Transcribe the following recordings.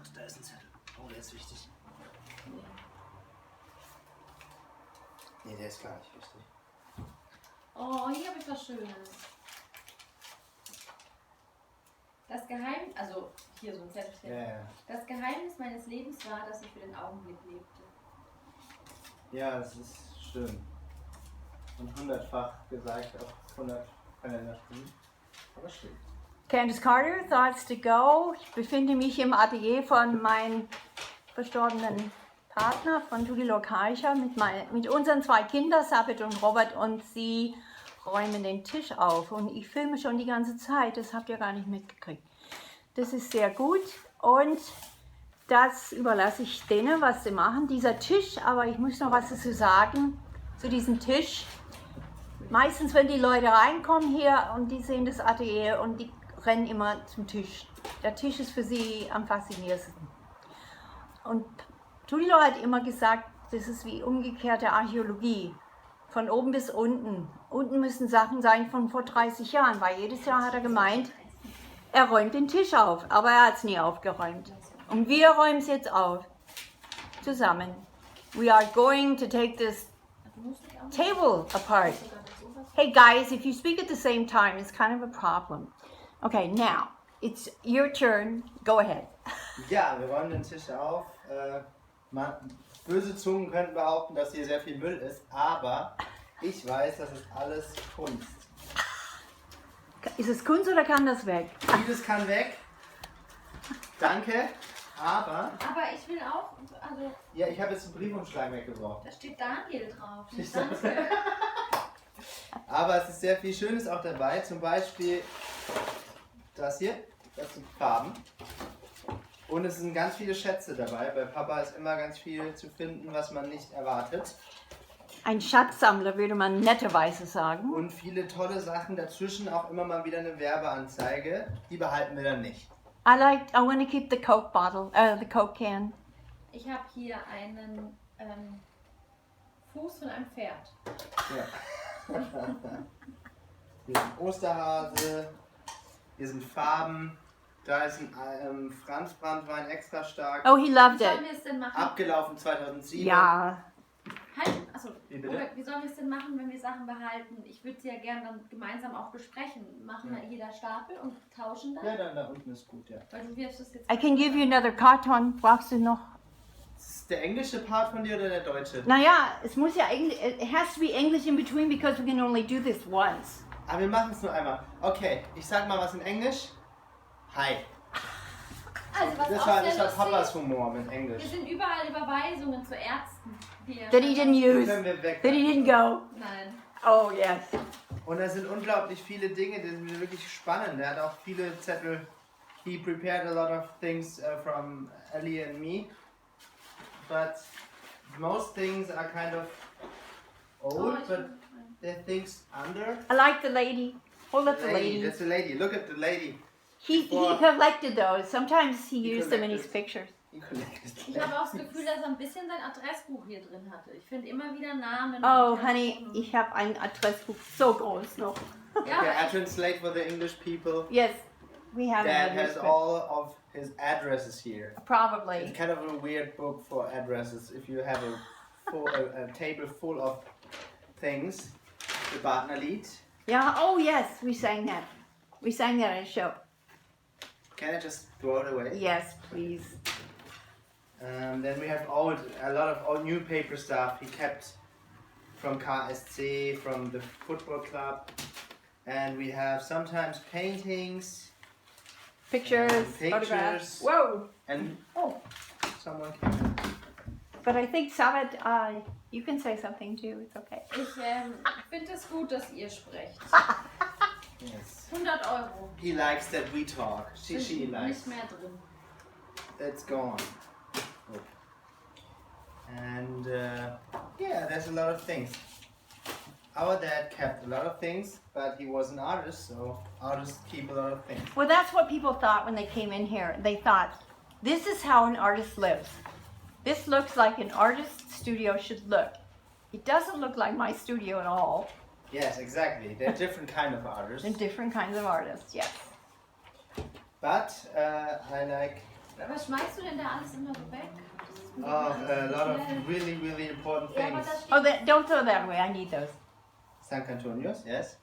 Gott, da ist ein Zettel. Oh, der ist wichtig. Nee, der ist gar nicht wichtig. Oh, hier habe ich was Schönes. Das Geheimnis, also hier so ein Zettelchen. Ja. Das Geheimnis meines Lebens war, dass ich für den Augenblick lebte. Ja, das ist schön. Und 100-fach gesagt auf 100 Kalenderstunden. Aber schön. Candace Carter, Thoughts to Go. Ich befinde mich im Atelier von meinem verstorbenen Partner, von Judy Lokaicher, mit unseren 2 Kindern, Sabit und Robert, und sie räumen den Tisch auf. Und ich filme schon die ganze Zeit, das habt ihr gar nicht mitgekriegt. Das ist sehr gut und das überlasse ich denen, was sie machen. Dieser Tisch, aber ich muss noch was dazu sagen, zu diesem Tisch. Meistens, wenn die Leute reinkommen hier und die sehen das Atelier und die rennen immer zum Tisch. Der Tisch ist für sie am faszinierendsten. Und Julio hat immer gesagt, das ist wie umgekehrte Archäologie. Von oben bis unten. Unten müssen Sachen sein von vor 30 Jahren, weil jedes Jahr hat er gemeint, er räumt den Tisch auf, aber er hat es nie aufgeräumt. Und wir räumen es jetzt auf. Zusammen. We are going to take this table apart. Hey guys, if you speak at the same time, it's kind of a problem. Okay, now, it's your turn. Go ahead. Ja, wir räumen den Tisch auf. Böse Zungen könnten behaupten, dass hier sehr viel Müll ist, aber ich weiß, das ist alles Kunst. Ist es Kunst oder kann das weg? Vieles kann weg. Danke, aber... Aber ich will auch, also... Ja, ich habe jetzt einen Briefumschlag weggeworfen. Da steht Daniel drauf. Aber es ist sehr viel Schönes auch dabei, zum Beispiel das hier, das sind Farben. Und es sind ganz viele Schätze dabei. Bei Papa ist immer ganz viel zu finden, was man nicht erwartet. Ein Schatzsammler würde man netterweise sagen. Und viele tolle Sachen dazwischen, auch immer mal wieder eine Werbeanzeige. Die behalten wir dann nicht. I want to keep the Coke bottle, the Coke can. Ich habe hier einen Fuß von einem Pferd. Ja. Hier sind Osterhase, hier sind Farben. Da ist ein Franzbranntwein extra stark. Oh, he loved Wie sollen it. wir es denn machen? Abgelaufen 2007. Ja. Halt, achso, Wie bitte? Robert, wie sollen wir es denn machen, wenn wir Sachen behalten? Ich würde sie ja gerne dann gemeinsam auch besprechen. Machen wir jeder Stapel und tauschen dann? Ja, da unten ist gut, ja. Weil du wirfst es jetzt. I can give you another carton. Brauchst du noch? Ist der englische Part von dir oder der deutsche? Naja, es muss ja Englisch, it has to be English in between because we can only do this once. Aber wir machen es nur einmal. Okay, ich sag mal was in Englisch. Hi. Also, was Das auch war sehr lustig Papas Humor mit Hier Englisch. sind überall Überweisungen zu Ärzten. Hier. That he didn't Die use. können wir weg. That he didn't go. Nein. Oh, yes. Und da sind unglaublich viele Dinge, die sind wirklich spannend. Er hat auch viele Zettel. He prepared a lot of things from Ellie and me. But most things are kind of old, but there are things under. I like the lady. Hold up the lady. That's the lady. Look at the lady. He collected those. Sometimes he He used them in his collected. pictures. He collected. Ich habe auch das Gefühl, dass er ein bisschen sein Adressbuch hier drin hatte. Ich finde immer wieder Namen. Oh, und honey, ich habe ein Adressbuch so groß noch. Ja, Okay, I translate for the English people. Yes, we have Dad an has address. all of his addresses here. Probably. It's kind of a weird book for addresses. If you have a table full of things, the Partnerlied. Yeah, oh yes, we sang that. We sang that at a show. Can I just throw it away? Yes, please. Then we have a lot of old newspaper stuff he kept from KSC, from the football club. And we have sometimes paintings. Pictures, Pictures. photographs. Whoa! And Oh, someone came in. but I think Sabat, you can say something too. It's okay. ich finde es gut, dass ihr sprecht. Yes. 100 Euro. He likes that we talk. She Sind likes. nicht mehr drin. That's gone. Oh. And yeah, there's a lot of things. Our dad kept a lot of things, but he was an artist, so artists keep a lot of things. Well, that's what people thought when they came in here. They thought, this is how an artist lives. This looks like an artist's studio should look. It doesn't look like my studio at all. Yes, exactly. They're different kind of artists. They're different kinds of artists, yes. But I like Was schmeißt du denn da alles immer so weg? Oh, a lot of really, really important Ja, aber things. da steht Oh, don't throw that away. I need those. St. Antonius, yes.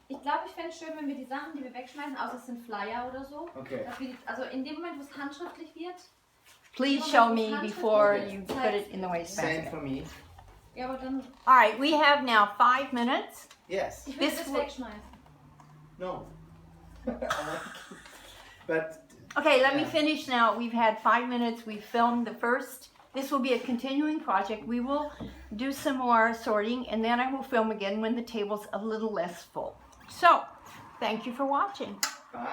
Ich glaube, ich fände es schön, wenn wir die Sachen, die wir wegschmeißen, außer es sind Flyer oder so, Okay. dass wir die, also in dem Moment, wo es handschriftlich wird, Please show me before you put it in the Same wastebasket. for me. ja, aber dann, All right, we have now 5 minutes. Yes. ich will This das will- wegschmeißen. No. But Okay, let me Yeah. finish now. We've had 5 minutes. We filmed the first. This will be a continuing project. We will do some more sorting and then I will film again when the table's a little less full. So, thank you for watching. bye.